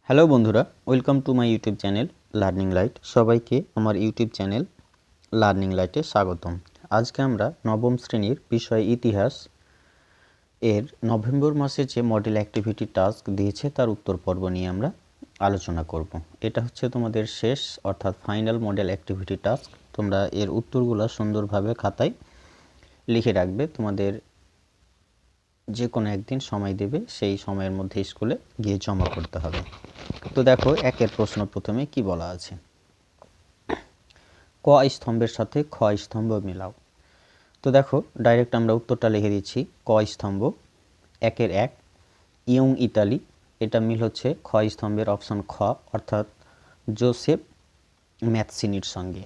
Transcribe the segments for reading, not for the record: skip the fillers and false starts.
Hello বন্ধুরা, welcome to my YouTube channel learning light. সবাইকে আমার ইউটিউব চ্যানেল লার্নিং লাইটে স্বাগতম। আজকে আমরা নবম শ্রেণীর বিষয় ইতিহাস এর নভেম্বর মাসে যে মডেল অ্যাক্টিভিটি টাস্ক দিয়েছে তার উত্তর পর্ব নিয়ে আমরা আলোচনা করব। এটা হচ্ছে তোমাদের শেষ অর্থাৎ ফাইনাল মডেল অ্যাক্টিভিটি টাস্ক। তোমরা এর উত্তরগুলো সুন্দরভাবে খাতায় লিখে রাখবে। তোমাদের যে কোনো একদিন সময় দেবে, সেই সময়ের মধ্যে স্কুলে গিয়ে জমা করতে হবে। তো দেখো, একের প্রশ্ন প্রথমে কি বলা আছে। ক স্তম্ভের সাথে খ স্তম্ভ মেলাও। তো দেখো, ডাইরেক্ট আমরা উত্তরটা লিখে দিচ্ছি। ক স্তম্ভ একের এক ইয়ং ইতালি, এটা মিল হচ্ছে খ স্তম্ভের অপশন খ অর্থাৎ জোসেফ ম্যাথসিনির সঙ্গে।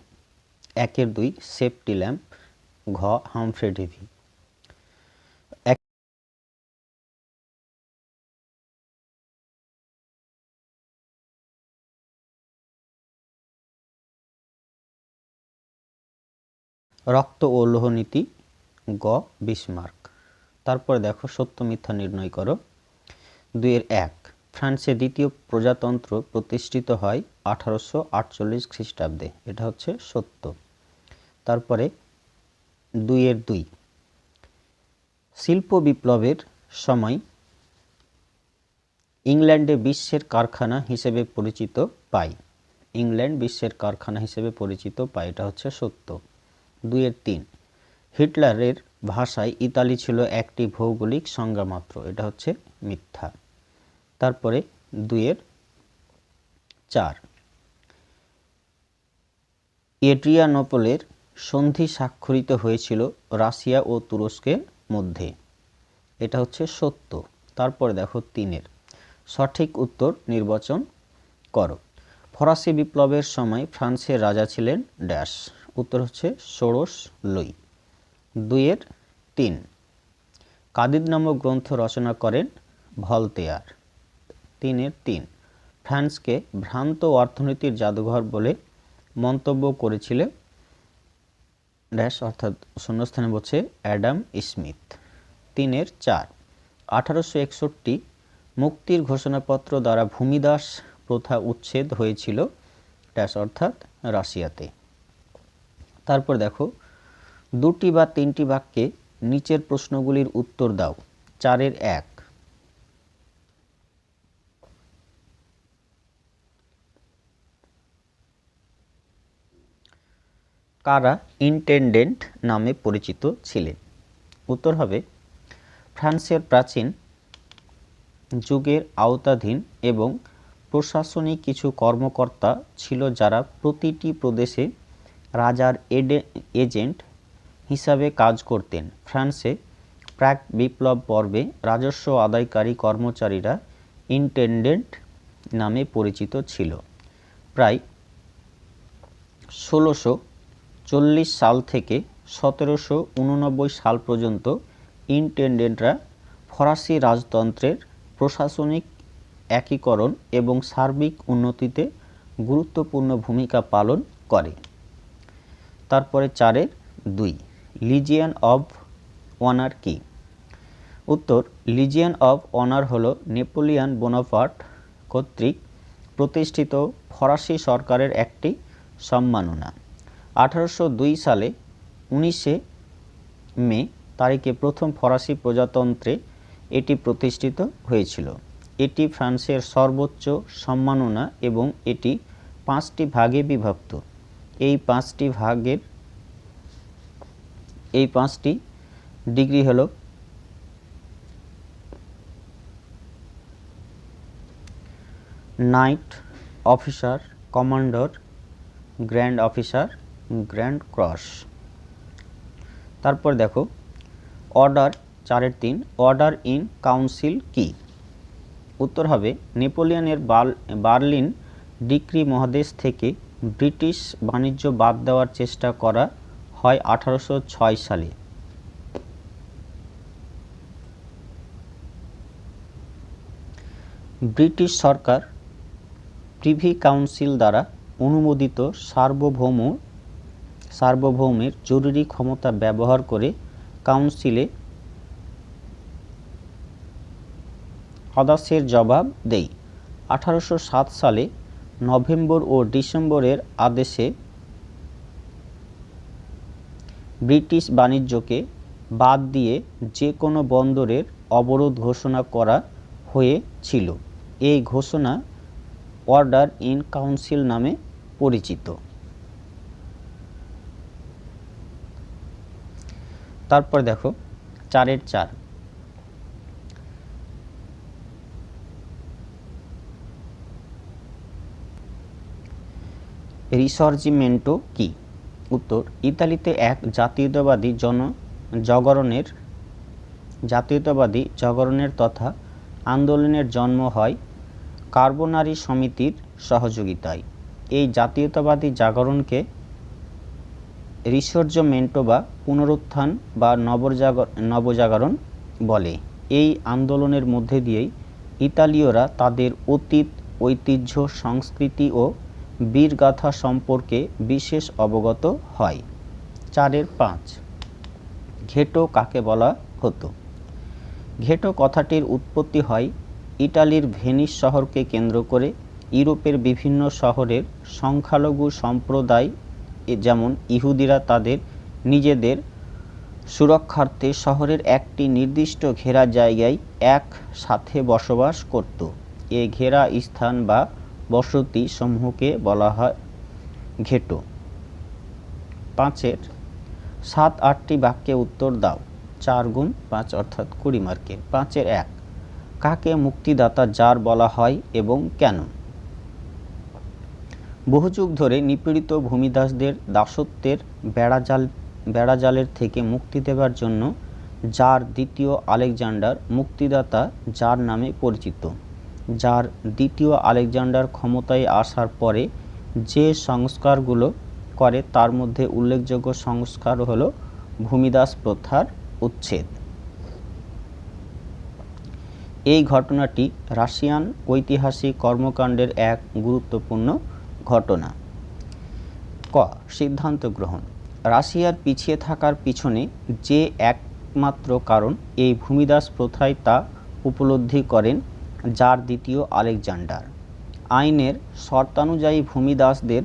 একের দুই সেফটি ল্যাম্প, ঘ হামফ্রে ডেভি। রক্ত ও লোহনীতি, গ বিসমার্ক। তারপরে দেখো, সত্য মিথ্যা নির্ণয় করো। দুইয়ের এক ফ্রান্সে দ্বিতীয় প্রজাতন্ত্র প্রতিষ্ঠিত হয় 1848 খ্রিস্টাব্দে, এটা হচ্ছে সত্য। তারপরে দুইয়ের দুই শিল্প বিপ্লবের সময় ইংল্যান্ডে বিশ্বের কারখানা হিসেবে পরিচিত পায়। ইংল্যান্ড বিশ্বের কারখানা হিসেবে পরিচিত পায়, এটা হচ্ছে সত্য। দুইয়ের তিন হিটলারের ভাষায় ইতালি ছিল একটি ভৌগোলিক সংজ্ঞা মাত্র, এটা হচ্ছে মিথ্যা। তারপরে দুইয়ের চার এড্রিয়ানোপলের সন্ধি স্বাক্ষরিত হয়েছিল রাশিয়া ও তুরস্কের মধ্যে, এটা হচ্ছে সত্য। তারপরে দেখো তিনের সঠিক উত্তর নির্বাচন করো। ফরাসি বিপ্লবের সময় ফ্রান্সের রাজা ছিলেন ড্যাশ, উত্তর হচ্ছে ষোড়শ লুই। দুইয়ের তিন কাদিদ নামক গ্রন্থ রচনা করেন ভলতেয়ার। তিনের তিন ফ্রান্সকে ভ্রান্ত অর্থনীতির জাদুঘর বলে মন্তব্য করেছিলেন ড্যাশ অর্থাৎ শূন্যস্থানে বলছে অ্যাডাম স্মিথ। তিনের চার 1861 মুক্তির ঘোষণাপত্র দ্বারা ভূমিদাস প্রথা উচ্ছেদ হয়েছিল ড্যাশ অর্থাৎ রাশিয়াতে। তারপর দেখো, দুটি বা তিনটি বাক্যে নিচের প্রশ্নগুলির উত্তর দাও। চারের এক কারা ইন্টেন্ডেন্ট নামে পরিচিত ছিলেন? উত্তর হবে ফ্রান্সের প্রাচীন যুগের আওতাধীন এবং প্রশাসনিক কিছু কর্মকর্তা ছিল যারা প্রতিটি প্রদেশে রাজার এজেন্ট হিসাবে কাজ করতেন। ফ্রান্সে প্রাক বিপ্লব পর্বে রাজস্ব আদায়কারী কর্মচারীরা ইন্টেন্ডেন্ট নামে পরিচিত ছিল। প্রায় 1640 সাল থেকে 1789 সাল পর্যন্ত ইন্টেন্ডেন্টরা ফরাসি রাজতন্ত্রের প্রশাসনিক একীকরণ এবং সার্বিক উন্নতিতে গুরুত্বপূর্ণ ভূমিকা পালন করে। তারপরে চারের দুই লিজিয়ন অব অনার কি? উত্তর লিজিয়ন অব অনার হলো নেপোলিয়ন বোনাপার্ট কর্তৃক প্রতিষ্ঠিত ফরাসি সরকারের একটি সম্মাননা। 1802 সালে 19 মে তারিখে প্রথম ফরাসি প্রজাতন্ত্রে এটি প্রতিষ্ঠিত হয়েছিল। এটি ফ্রান্সের সর্বোচ্চ সম্মাননা এবং এটি 5টি ভাগে বিভক্ত। এই 5টি ডিগ্রি হলো night officer, commander, grand officer, grand cross. তারপর দেখো অর্ডার চারের তিন অর্ডার ইন কাউন্সিল কি? উত্তর হবে নেপোলিয়নের বার্লিন ডিক্রি মহাদেশ থেকে ব্রিটিশ বাণিজ্য বাদ দেওয়ার চেষ্টা করা হয় 1806 সালে। ব্রিটিশ সরকার প্রিভি কাউন্সিল দ্বারা অনুমোদিত সার্বভৌমের জরুরি ক্ষমতা ব্যবহার করে কাউন্সিলে আদেশের জবাব দেয়। 1807 সালে নভেম্বর ও ডিসেম্বরের আদেশে ব্রিটিশ বাণিজ্যকে বাদ দিয়ে যে কোনো বন্দরের অবরোধ ঘোষণা করা হয়েছিল। এই ঘোষণা অর্ডার ইন কাউন্সিল নামে পরিচিত। তারপর দেখো 4-এর 4, রিসর্জিমেন্টো কি? উত্তর, ইতালিতে এক জাতীয়তাবাদী জাগরণের তথা আন্দোলনের জন্ম হয় কার্বোনারি সমিতির সহযোগিতায়। এই জাতীয়তাবাদী জাগরণকে রিসর্জিমেন্টো বা পুনরুত্থান বা নবজাগরণ বলে। এই আন্দোলনের মধ্যে দিয়েই ইতালীয়রা তাদের অতীত, ঐতিহ্য, সংস্কৃতি ও বীরগাথা সম্পর্কে বিশেষ অবগত হয়। 4-এর 5, ঘেটো কাকে বলা হতো? ঘেটো কথাটির উৎপত্তি হয় ইটালির ভেনিস শহরকে কেন্দ্র করে। ইউরোপের বিভিন্ন শহরের সংখ্যালঘু সম্প্রদায় যেমন ইহুদিরা তাদের নিজেদের সুরক্ষার্থে শহরের একটি নির্দিষ্ট ঘেরা জায়গায় একসাথে বসবাস করত। এ ঘেরা স্থান বা বসতি সমূহকে বলা হয় ঘেটো। 5-এর 7-8টি বাক্যে উত্তর দাও। 4x5 অর্থাৎ 20 মার্কের। 5-এর 1, কাকে মুক্তিদাতা জার বলা হয় এবং কেন? বহু যুগ ধরে নিপীড়িত ভূমিদাসদের দাসত্বের বেড়াজালের থেকে মুক্তি দেবার জন্য জার দ্বিতীয় আলেকজান্ডার মুক্তিদাতা জার নামে পরিচিত। জার দ্বিতীয় আলেকজান্ডার ক্ষমতায় আসার পরে যে সংস্কারগুলো করে তার মধ্যে উল্লেখযোগ্য সংস্কার হল ভূমিদাস প্রথার উচ্ছেদ। এই ঘটনাটি রাশিয়ান ঐতিহাসিক কর্মকাণ্ডের এক গুরুত্বপূর্ণ ঘটনা। ক, সিদ্ধান্ত গ্রহণ। রাশিয়ার পিছিয়ে থাকার পিছনে যে একমাত্র কারণ এই ভূমিদাস প্রথায় তা উপলব্ধি করেন জার দ্বিতীয় আলেকজান্ডার। আইনের শর্তানুযায়ী ভূমিদাসদের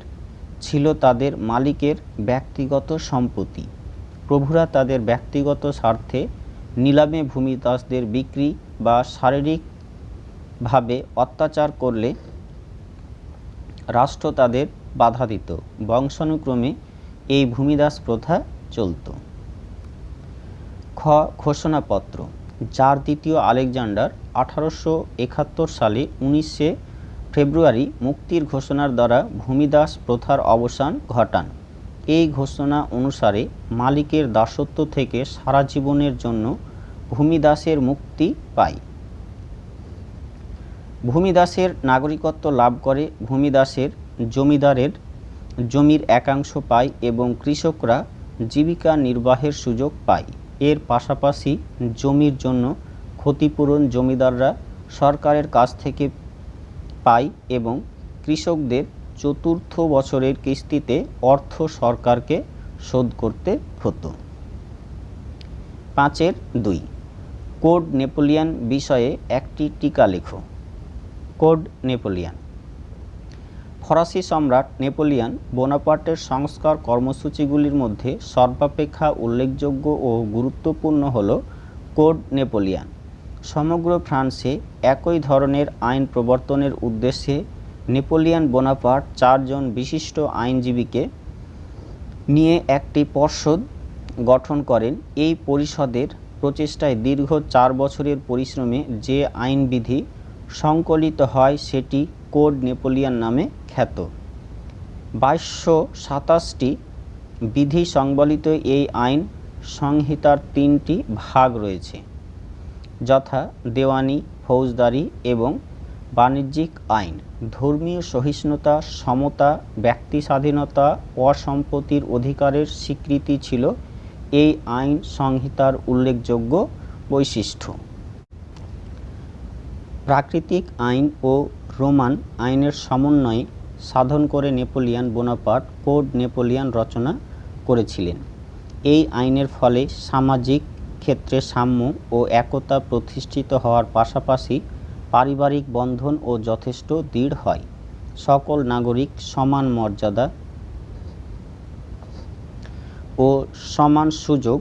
ছিল তাদের মালিকের ব্যক্তিগত সম্পত্তি। প্রভুরা তাদের ব্যক্তিগত স্বার্থে নিলামে ভূমিদাসদের বিক্রি বা শারীরিকভাবে অত্যাচার করলে রাষ্ট্র তাদের বাধা দিত। বংশানুক্রমে এই ভূমিদাস প্রথা চলত। খ, ঘোষণাপত্র। জার দ্বিতীয় আলেকজান্ডার 1871 সালে 19 ফেব্রুয়ারি মুক্তির ঘোষণার দ্বারা ভূমিদাস প্রথার অবসান ঘটান। এই ঘোষণা অনুসারে মালিকের দাসত্ব থেকে সারা জীবনের জন্য ভূমিদাসের মুক্তি পায়। ভূমিদাসের নাগরিকত্ব লাভ করে ভূমিদাসের জমিদারের জমির একাংশ পায় এবং কৃষকরা জীবিকা নির্বাহের সুযোগ পায়। এর পাশাপাশি জমির জন্য ক্ষতিপূরণ জমিদাররা সরকারের কাছ থেকে পায় এবং কৃষকদের চতুর্থ বছরের কিস্তিতে অর্থ সরকারকে শোধ করতে হতো। 5-এর 2, কোড নেপোলিয়ান বিষয়ে একটি টিকা লেখো। Code Napoleon. ফরাসি সম্রাট নেপোলিয়ান বোনাপার্টের সংস্কার কর্মসূচিগুলির মধ্যে সর্বাপেক্ষা উল্লেখযোগ্য ও গুরুত্বপূর্ণ হল কোড নেপোলিয়ান। সমগ্র ফ্রান্সে একই ধরনের আইন প্রবর্তনের উদ্দেশ্যে নেপোলিয়ান বোনাপার্ট 4 জন বিশিষ্ট আইনজীবীকে নিয়ে একটি পর্ষদ গঠন করেন। এই পরিষদের প্রচেষ্টায় দীর্ঘ 4 বছরের পরিশ্রমে যে আইনবিধি সংকলিত হয় সেটি কোড নেপোলিয়ান নামে খ্যাত। 2227টি বিধি সংবলিত এই আইন সংহিতার 3টি ভাগ রয়েছে, যথা দেওয়ানি, ফৌজদারি এবং বাণিজ্যিক আইন। ধর্মীয় সহিষ্ণুতা, সমতা, ব্যক্তি স্বাধীনতা, অসম্পত্তির অধিকারের স্বীকৃতি ছিল এই আইন সংহিতার উল্লেখযোগ্য বৈশিষ্ট্য। প্রাকৃতিক আইন ও রোমান আইনের সমন্বয়ে সাধন করে নেপোলিয়ান বোনাপার্ট কোড নেপোলিয়ান রচনা করেছিলেন। এই আইনের ফলে সামাজিক ক্ষেত্রে সাম্য ও একতা প্রতিষ্ঠিত হওয়ার পাশাপাশি পারিবারিক বন্ধন ও যথেষ্ট দৃঢ় হয়। সকল নাগরিক সমান মর্যাদা ও সমান সুযোগ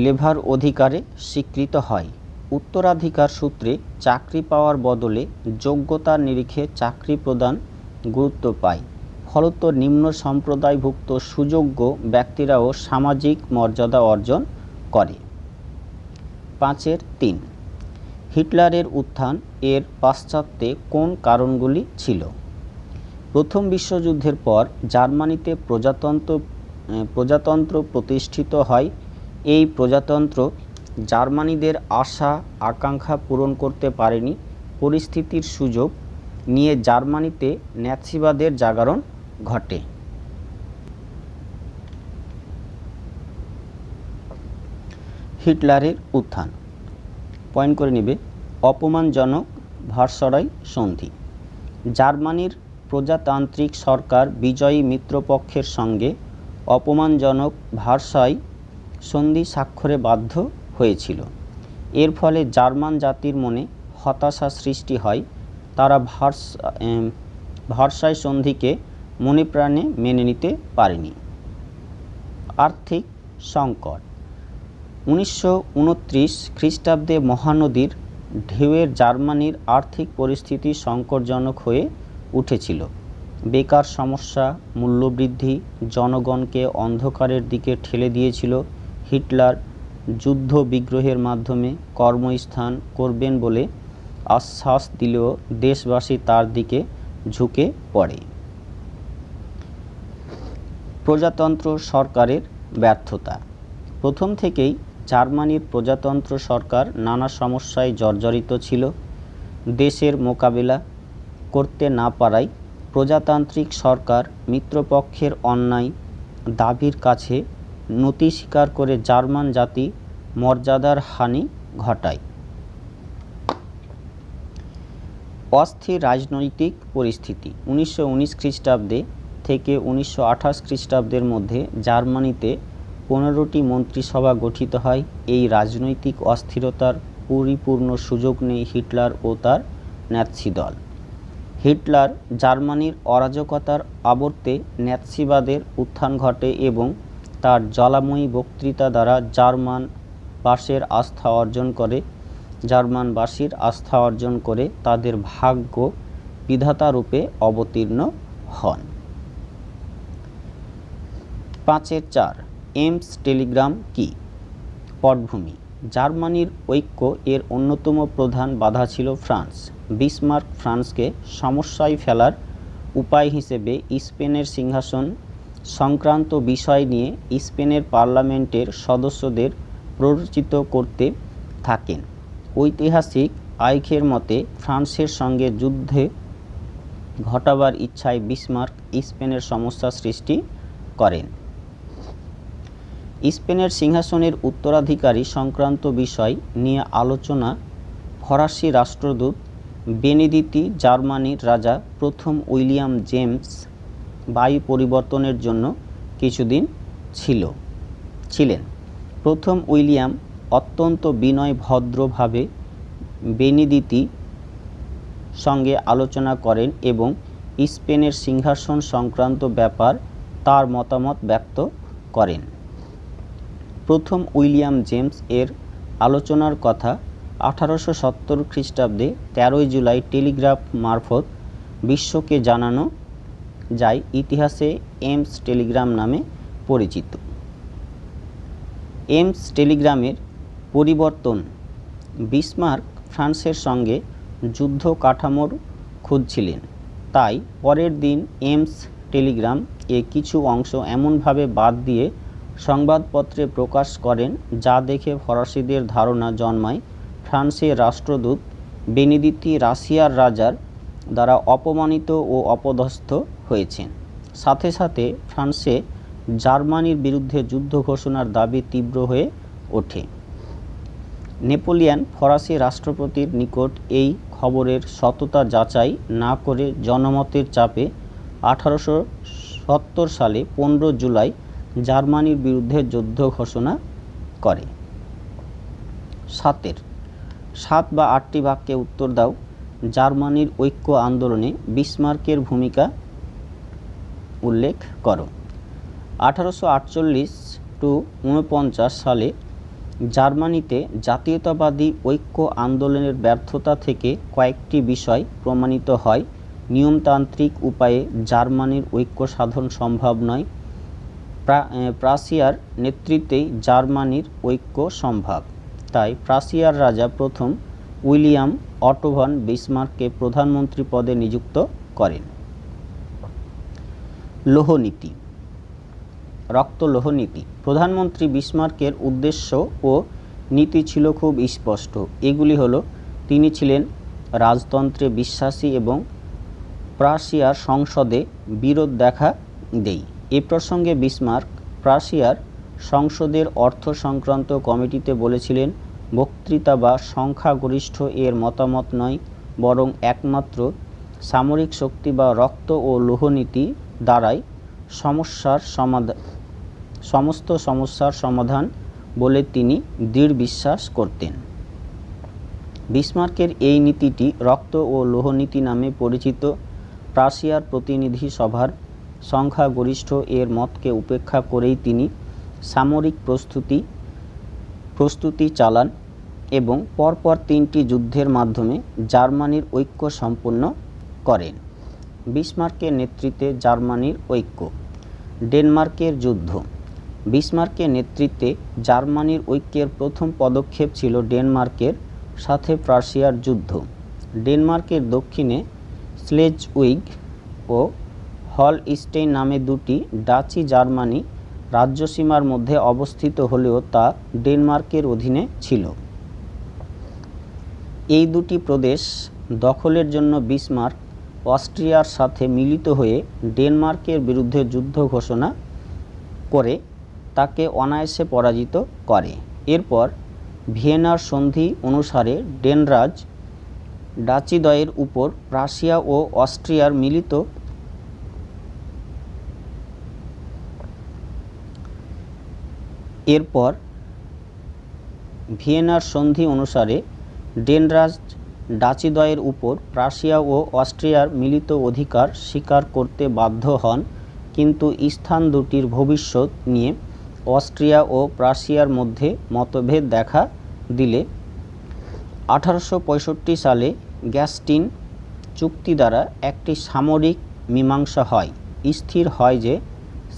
লেভার অধিকারে স্বীকৃত হয়। উত্তরাধিকার সূত্রে চাকরি পাওয়ার বদলে যোগ্যতার নিরিখে চাকরি প্রদান গুরুত্ব পায়। ফলত নিম্ন সম্প্রদায়ভুক্ত সুযোগ্য ব্যক্তিরাও সামাজিক মর্যাদা অর্জন করে। 5-3 হিটলারের উত্থান এর পাশ্চাত্যে কোন কারণগুলি ছিল? প্রথম বিশ্বযুদ্ধের পর জার্মানিতে প্রজাতন্ত্র প্রতিষ্ঠিত হয়। এই প্রজাতন্ত্র জার্মানিদের আশা আকাঙ্ক্ষা পূরণ করতে পারেনি। পরিস্থিতির সুযোগ নিয়ে জার্মানিতে ন্যাৎসিবাদের জাগরণ ঘটে। হিটলারের উত্থান পয়েন্ট করে নেবে। অপমানজনক ভার্সাই সন্ধি। জার্মানির প্রজাতান্ত্রিক সরকার বিজয়ী মিত্রপক্ষের সঙ্গে অপমানজনক ভার্সাই সন্ধি স্বাক্ষরে বাধ্য হয়েছিল। এর ফলে জার্মান জাতির মনে হতাশা সৃষ্টি হয়। তারা ভার্সাই সন্ধিকে মনে প্রাণে মেনে নিতে পারেনি। আর্থিক সংকট। 1929 খ্রিস্টাব্দে মহানদীর ঢেউয়ের জার্মানির আর্থিক পরিস্থিতি সংকটজনক হয়ে উঠেছিল। বেকার সমস্যা, মূল্যবৃদ্ধি জনগণকে অন্ধকারের দিকে ঠেলে দিয়েছিল। হিটলার যুদ্ধ বিগ্রহের মাধ্যমে কর্মস্থান করবেন বলে আশ্বাস দিলেও দেশবাসী তার দিকে ঝুঁকে পড়ে। প্রজাতন্ত্র সরকারের ব্যর্থতা। প্রথম থেকেই জার্মানির প্রজাতন্ত্র সরকার নানা সমস্যায় জর্জরিত ছিল। দেশের মোকাবিলা করতে না পারায় প্রজাতান্ত্রিক সরকার মিত্রপক্ষের অন্যায় দাবির কাছে নতি স্বীকার করে জার্মান জাতি মর্যাদার হানি ঘটায়। অস্থির রাজনৈতিক পরিস্থিতি। 1919 খ্রিস্টাব্দে থেকে 1928 খ্রিস্টাব্দের মধ্যে জার্মানিতে 15টি মন্ত্রিসভা গঠিত হয়। এই রাজনৈতিক অস্থিরতার পরিপূর্ণ সুযোগ নেই হিটলার ও তার ন্যাৎসি দল। হিটলার জার্মানির অরাজকতার আবর্তে ন্যাৎসিবাদের উত্থান ঘটে এবং তার জ্বালাময়ী বক্তৃতা দ্বারা জার্মানবাসীর আস্থা অর্জন করে তাদের ভাগ্য বিধাতারূপে অবতীর্ণ হন। 5-4 এমস টেলিগ্রাম কি? পটভূমি। জার্মানির ঐক্য এর অন্যতম প্রধান বাধা ছিল ফ্রান্স। বিসমার্ক ফ্রান্সকে সমস্যায় ফেলার উপায় হিসেবে স্পেনের সিংহাসন সংক্রান্ত বিষয় নিয়ে স্পেনের পার্লামেন্টের সদস্যদের প্ররোচিত করতে থাকেন। ঐতিহাসিক আইখের মতে ফ্রান্সের সঙ্গে যুদ্ধে ঘটাবার ইচ্ছায় বিসমার্ক স্পেনের সমস্যা সৃষ্টি করেন। স্পেনের সিংহাসনের উত্তরাধিকারী সংক্রান্ত বিষয় নিয়ে আলোচনা ফরাসি রাষ্ট্রদূত বেনেদিতি জার্মানির রাজা প্রথম উইলিয়াম জেমস বায়ু পরিবর্তনের জন্য কিছুদিন ছিলেন। প্রথম উইলিয়াম অত্যন্ত বিনয় ভদ্রভাবে বেনেদিতি সঙ্গে আলোচনা করেন এবং স্পেনের সিংহাসন সংক্রান্ত ব্যাপার তার মতামত ব্যক্ত করেন। প্রথম উইলিয়াম জেমস এর আলোচনার কথা 1870 খ্রিস্টাব্দে 13 জুলাই টেলিগ্রাফ মারফত বিশ্বকে জানানো যায়, ইতিহাসে এমস টেলিগ্রাম নামে পরিচিত। এমস টেলিগ্রামের পরিবর্তন। বিসমার্ক ফ্রান্সের সঙ্গে যুদ্ধ কাঠামোর খুঁজছিলেন, তাই পরের দিন এমস টেলিগ্রাম এ কিছু অংশ এমনভাবে বাদ দিয়ে সংবাদপত্রে প্রকাশ করেন যা দেখে ফরাসিদের ধারণা জন্মায় ফ্রান্সের রাষ্ট্রদূত বেনেদিতি রাশিয়ার রাজার দ্বারা অপমানিত ও অপদস্থ হয়েছেন। সাথে সাথে ফ্রান্সে জার্মানির বিরুদ্ধে যুদ্ধ ঘোষণার দাবি তীব্র হয়ে ওঠে। নেপোলিয়ন ফরাসি রাষ্ট্রপতির নিকট এই খবরের সততা যাচাই না করে জনমতের চাপে 1870 সালে 15 জুলাই জার্মানির বিরুদ্ধে যুদ্ধ ঘোষণা করে। 7 7 বা 8টি বাক্যে উত্তর দাও। জার্মানির ঐক্য আন্দোলনে বিসমার্কের ভূমিকা উল্লেখ করো। 1848 টু 49 সালে জার্মানিতে জাতীয়তাবাদী ঐক্য আন্দোলনের ব্যর্থতা থেকে কয়েকটি বিষয় প্রমাণিত হয়। নিয়মতান্ত্রিক উপায়ে জার্মানির ঐক্য সাধন সম্ভব নয়। প্রাশিয়ার নেতৃত্বেই জার্মানির ঐক্য সম্ভব। তাই প্রাশিয়ার রাজা প্রথম উইলিয়াম অটো ভন বিসমার্ককে প্রধানমন্ত্রী পদে নিযুক্ত করেন। লৌহনীতি, রক্তলৌহ নীতি। প্রধানমন্ত্রী বিসমার্কের উদ্দেশ্য ও নীতি ছিল খুব স্পষ্ট। এগুলি হলো: তিনি ছিলেন রাজতন্ত্রে বিশ্বাসী এবং প্রাশিয়ার সংসদে বিরোধ দেখা দেয়। এ প্রসঙ্গে বিসমার্ক প্রাশিয়ার সংসদের অর্থ সংক্রান্ত কমিটিতে বলেছিলেন, বক্তৃতা বা সংখ্যাগরিষ্ঠ এর মতামত নয়, বরং একমাত্র সামরিক শক্তি বা রক্ত ও লৌহনীতি দ্বারাই সমস্ত সমস্যার সমাধান বলে তিনি দৃঢ় বিশ্বাস করতেন। বিসমার্কের এই নীতিটি রক্ত ও লৌহনীতি নামে পরিচিত। প্রাশিয়ার প্রতিনিধি সভার সংখ্যাগরিষ্ঠ এর মতকে উপেক্ষা করেই তিনি সামরিক প্রস্তুতি চালান এবং পরপর 3টি যুদ্ধের মাধ্যমে জার্মানির ঐক্য সম্পন্ন করেন। বিসমার্কের নেতৃত্বে জার্মানির ঐক্য। ডেনমার্কের যুদ্ধ। বিসমার্কের নেতৃত্বে জার্মানির ঐক্যের প্রথম পদক্ষেপ ছিল ডেনমার্কের সাথে প্রাশিয়ার যুদ্ধ। ডেনমার্কের দক্ষিণে স্লেজউইগ ও হলস্টেইন নামে দুটি ডাচি জার্মানি রাজ্যসীমার মধ্যে অবস্থিত হলেও তা ডেনমার্কের অধীনে ছিল। এই দুটি প্রদেশ দখলের জন্য বিসমার্ক অস্ট্রিয়ার সাথে মিলিত হয়ে ডেনমার্কের বিরুদ্ধে যুদ্ধ ঘোষণা করে তাকে অনায়াসে পরাজিত করে। এরপর ভিয়েনার সন্ধি অনুসারে ডেনরাজ ডাচিদ্বয়ের উপর প্রাশিয়া ও অস্ট্রিয়ার মিলিত ভিয়েনার সন্ধি অনুসারে ডেনরাজ ডাচিদ্বয়ের উপর প্রাশিয়া ও অস্ট্রিয়ার মিলিত অধিকার স্বীকার করতে বাধ্য হন, কিন্তু স্থান দুটির ভবিষ্যৎ নিয়ে অস্ট্রিয়া ও প্রাশিয়ার মধ্যে মতভেদ দেখা দিলে 1865 সালে গ্যাস্টিন চুক্তি দ্বারা একটি সামরিক মীমাংসা হয়। স্থির হয় যে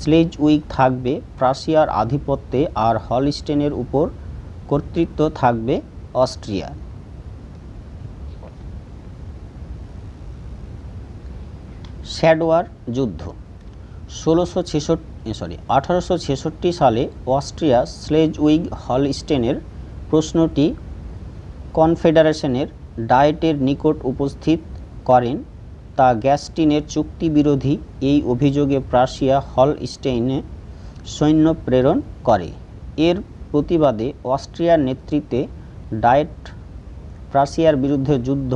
স্লেজউইগ থাকবে প্রাশিয়ার আধিপত্যে আর হলস্টেইনের উপর কর্তৃত্ব থাকবে অস্ট্রিয়ার। স্যাডওয়ার যুদ্ধ। 1866 সালে অস্ট্রিয়া স্লেজউইগ হলস্টেইনের প্রশ্নটি কনফেডারেশনের ডায়েটের নিকট উপস্থিত করেন। তা গ্যাস্টিনের চুক্তি বিরোধী। এই অভিযোগে প্রাশিয়া হলস্টেইনে সৈন্য প্রেরণ করে। এর প্রতিবাদে অস্ট্রিয়ার নেতৃত্বে ডায়েট প্রাশিয়ার বিরুদ্ধে যুদ্ধ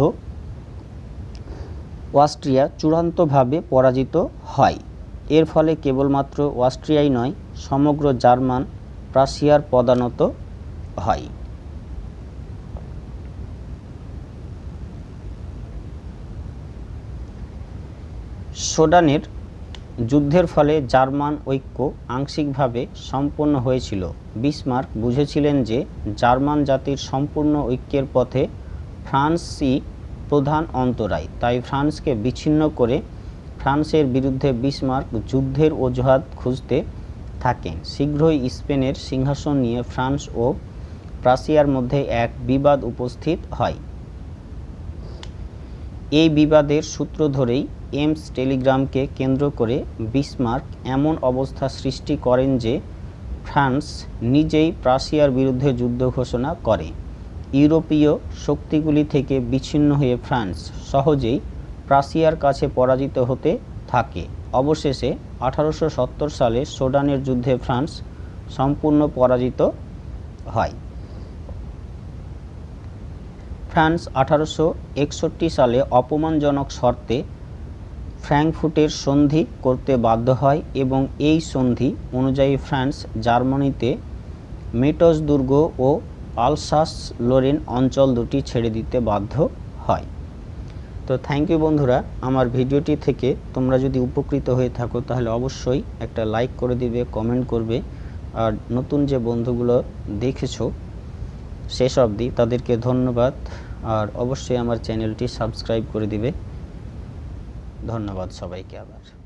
অস্ট্রিয়া চূড়ান্তভাবে পরাজিত হয়। এর ফলে কেবলমাত্র অস্ট্রিয়াই নয়, সমগ্র জার্মান প্রাশিয়ার পদানত হয়। সোডানের যুদ্ধের ফলে জার্মান ঐক্য আংশিকভাবে সম্পন্ন হয়েছিল। বিসমার্ক বুঝেছিলেন যে জার্মান জাতির সম্পূর্ণ ঐক্যের পথে ফ্রান্সই প্রধান অন্তরায়। তাই ফ্রান্সকে বিচ্ছিন্ন করে ফ্রান্সের বিরুদ্ধে বিসমার্ক যুদ্ধের অজুহাত খুঁজতে থাকেন। শীঘ্রই স্পেনের সিংহাসন নিয়ে ফ্রান্স ও প্রাশিয়ার মধ্যে এক বিবাদ উপস্থিত হয়। এই বিবাদের সূত্র ধরেই এমস টেলিগ্রামকে কেন্দ্র করে বিসমার্ক এমন অবস্থা সৃষ্টি করেন যে ফ্রান্স নিজেই প্রাশিয়ার বিরুদ্ধে যুদ্ধ ঘোষণা করে। ইউরোপীয় শক্তিগুলি থেকে বিচ্ছিন্ন হয়ে ফ্রান্স সহজেই প্রাশিয়ার কাছে পরাজিত হতে থাকে। অবশেষে 1870 সালে সোডানের যুদ্ধে ফ্রান্স সম্পূর্ণ পরাজিত হয়। ফ্রান্স 1861 সালে অপমানজনক শর্তে ফ্র্যাঙ্কফুর্টের সন্ধি করতে বাধ্য হয় এবং এই সন্ধি অনুযায়ী ফ্রান্স জার্মানিতে মেটজ দুর্গ ও আলসাস লোরেন অঞ্চল দুটি ছেড়ে দিতে বাধ্য হয়। তো থ্যাংক ইউ বন্ধুরা, আমার ভিডিওটি থেকে তোমরা যদি উপকৃত হয়ে থাকো তাহলে অবশ্যই একটা লাইক করে দিবে, কমেন্ট করবে, আর নতুন যে বন্ধুগুলো দেখেছো শেষ অবধি তাদেরকে ধন্যবাদ, আর অবশ্যই আমার চ্যানেলটি সাবস্ক্রাইব করে দিবে। ধন্যবাদ সবাইকে আবার।